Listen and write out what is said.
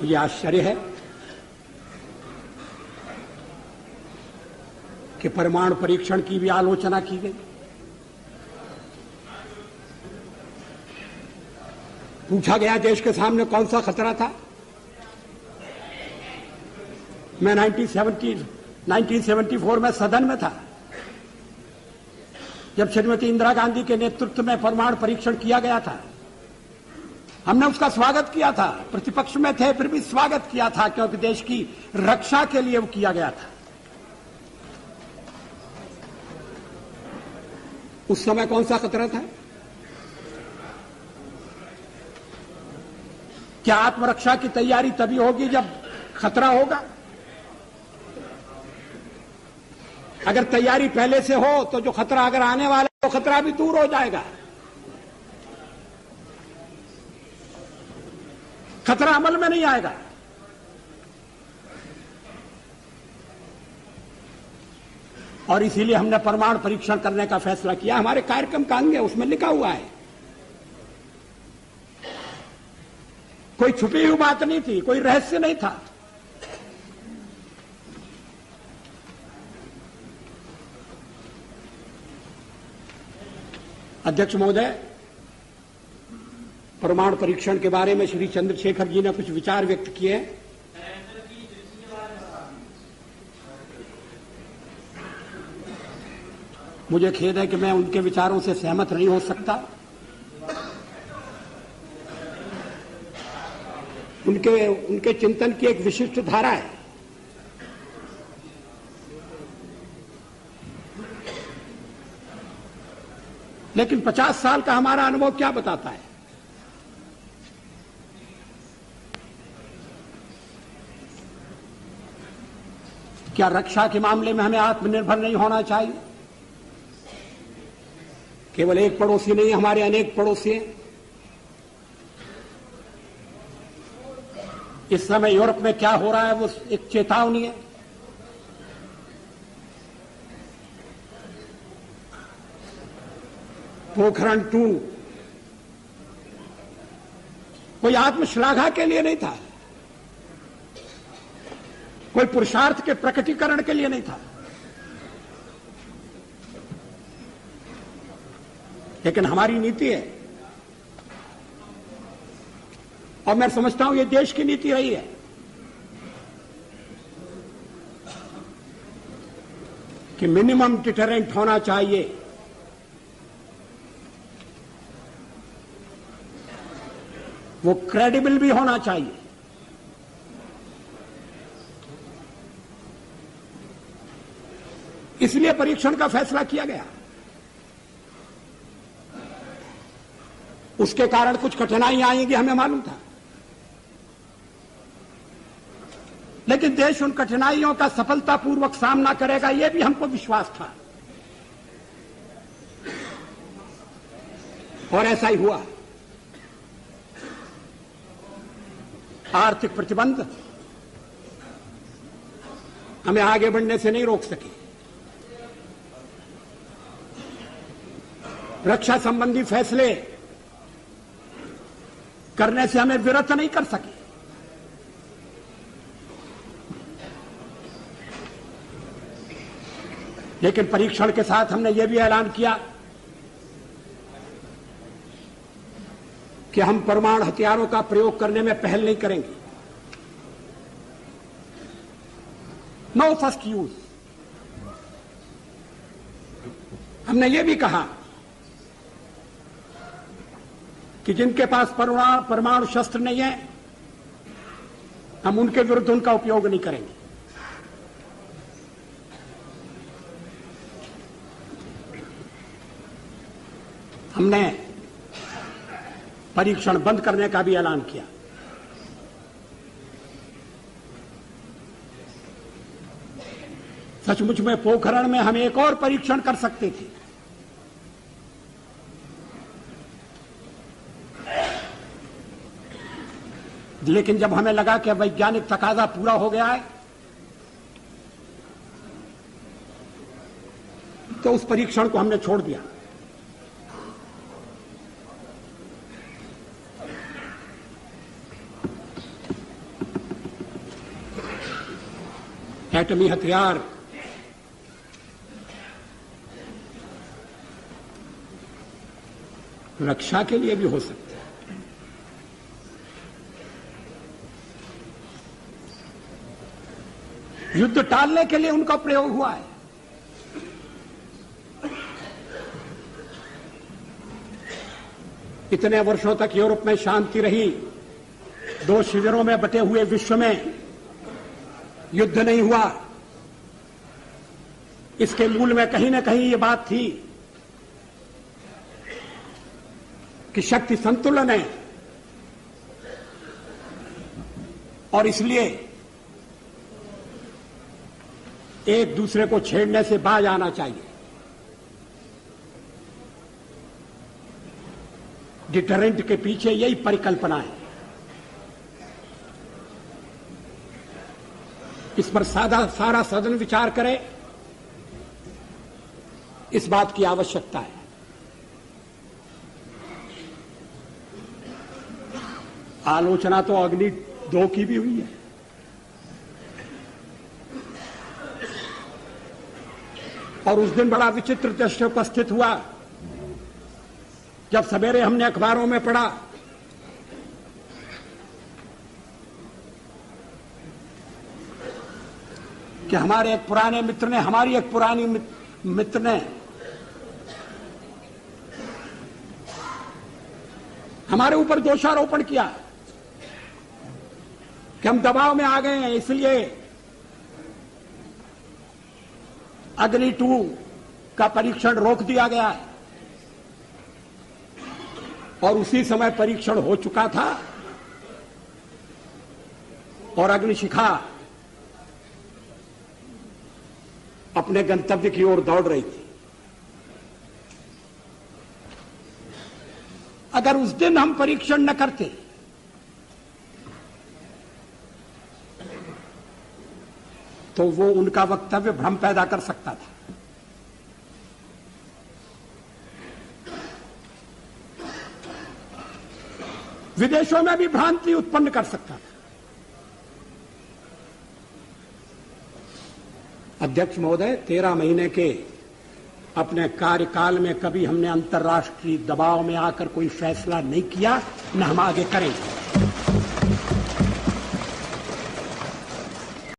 मुझे आश्चर्य है कि परमाणु परीक्षण की भी आलोचना की गई। पूछा गया देश के सामने कौन सा खतरा था। मैं 1974 में सदन में था जब श्रीमती इंदिरा गांधी के नेतृत्व में परमाणु परीक्षण किया गया था। हमने उसका स्वागत किया था, प्रतिपक्ष में थे फिर भी स्वागत किया था, क्योंकि देश की रक्षा के लिए वो किया गया था। उस समय कौन सा खतरा था? क्या आत्मरक्षा की तैयारी तभी होगी जब खतरा होगा? अगर तैयारी पहले से हो तो जो खतरा अगर आने वाला है तो खतरा भी दूर हो जाएगा। खतरा अमल में नहीं आएगा। और इसीलिए हमने परमाणु परीक्षण करने का फैसला किया। हमारे कार्यक्रम का अंग है, उसमें लिखा हुआ है। कोई छुपी हुई बात नहीं थी, कोई रहस्य नहीं था। अध्यक्ष महोदय, परमाणु परीक्षण के बारे में श्री चंद्रशेखर जी ने कुछ विचार व्यक्त किए हैं। मुझे खेद है कि मैं उनके विचारों से सहमत नहीं हो सकता। उनके चिंतन की एक विशिष्ट धारा है। लेकिन 50 साल का हमारा अनुभव क्या बताता है? क्या रक्षा के मामले में हमें आत्मनिर्भर नहीं होना चाहिए? केवल एक पड़ोसी नहीं, हमारे अनेक पड़ोसी हैं। इस समय यूरोप में क्या हो रहा है वो एक चेतावनी है। पोखरण 2 कोई आत्मश्लाघा के लिए नहीं था, कोई पुरुषार्थ के प्रकटीकरण के लिए नहीं था, लेकिन हमारी नीति है और मैं समझता हूं ये देश की नीति रही है कि मिनिमम डिटरेंट होना चाहिए। वो क्रेडिबल भी होना चाहिए। इसलिए परीक्षण का फैसला किया गया। उसके कारण कुछ कठिनाइयां आएंगी, हमें मालूम था, लेकिन देश उन कठिनाइयों का सफलतापूर्वक सामना करेगा, यह भी हमको विश्वास था और ऐसा ही हुआ। आर्थिक प्रतिबंध हमें आगे बढ़ने से नहीं रोक सके। रक्षा संबंधी फैसले करने से हमें विरत नहीं कर सके। लेकिन परीक्षण के साथ हमने यह भी ऐलान किया कि हम परमाणु हथियारों का प्रयोग करने में पहल नहीं करेंगे। No first use. हमने यह भी कहा कि जिनके पास परमाणु शस्त्र नहीं है, हम उनके विरुद्ध उनका उपयोग नहीं करेंगे। हमने परीक्षण बंद करने का भी ऐलान किया। सचमुच में पोखरण में हम एक और परीक्षण कर सकते थे, लेकिन जब हमें लगा कि वैज्ञानिक तकाजा पूरा हो गया है तो उस परीक्षण को हमने छोड़ दिया। एटमी हथियार रक्षा के लिए भी हो सकते हैं। युद्ध टालने के लिए उनका प्रयोग हुआ है। इतने वर्षों तक यूरोप में शांति रही, दो शिविरों में बटे हुए विश्व में युद्ध नहीं हुआ। इसके मूल में कहीं न कहीं ये बात थी कि शक्ति संतुलन है और इसलिए एक दूसरे को छेड़ने से बाज आना चाहिए। डिटरेंट के पीछे यही परिकल्पना है। इस पर सारा सदन विचार करे, इस बात की आवश्यकता है। आलोचना तो अग्नि 2 की भी हुई है। और उस दिन बड़ा विचित्र दृश्य उपस्थित हुआ जब सवेरे हमने अखबारों में पढ़ा कि हमारे एक पुराने मित्र ने, हमारी एक पुरानी मित्र ने हमारे ऊपर दोषारोपण किया कि हम दबाव में आ गए हैं, इसलिए अग्नि 2 का परीक्षण रोक दिया गया है। और उसी समय परीक्षण हो चुका था और अग्निशिखा अपने गंतव्य की ओर दौड़ रही थी। अगर उस दिन हम परीक्षण न करते तो वो उनका वक्तव्य भ्रम पैदा कर सकता था। विदेशों में भी भ्रांति उत्पन्न कर सकता था। अध्यक्ष महोदय, 13 महीने के अपने कार्यकाल में कभी हमने अंतर्राष्ट्रीय दबाव में आकर कोई फैसला नहीं किया, न हम आगे करेंगे।